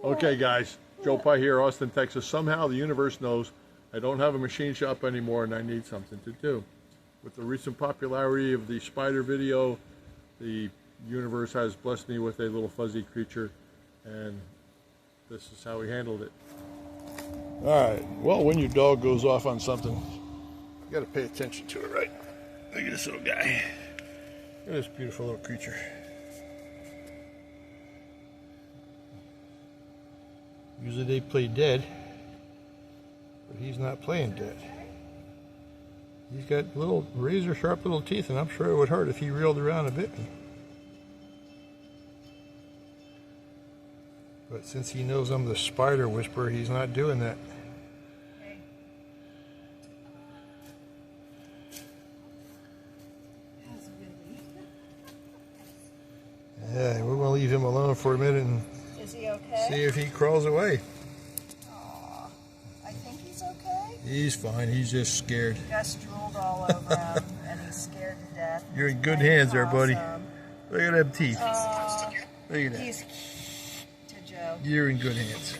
Okay guys, Joe Pye here, Austin, Texas. Somehow the universe knows I don't have a machine shop anymore and I need something to do. With the recent popularity of the spider video, the universe has blessed me with a little fuzzy creature, and this is how we handled it. Alright, well, when your dog goes off on something, you gotta pay attention to it, right? Look at this little guy. Look at this beautiful little creature. Usually they play dead, but he's not playing dead. He's got little razor sharp little teeth, and I'm sure it would hurt if he reeled around a bit. But since he knows I'm the spider whisperer, he's not doing that. Yeah, we're gonna leave him alone for a minute and is he okay? See if he crawls away. Aw, I think he's okay. He's fine. He's just scared. Gus drooled all over him, and he's scared to death. You're in good hands there, buddy. Look at them teeth. Look at that. He's to Joe. You're in good hands.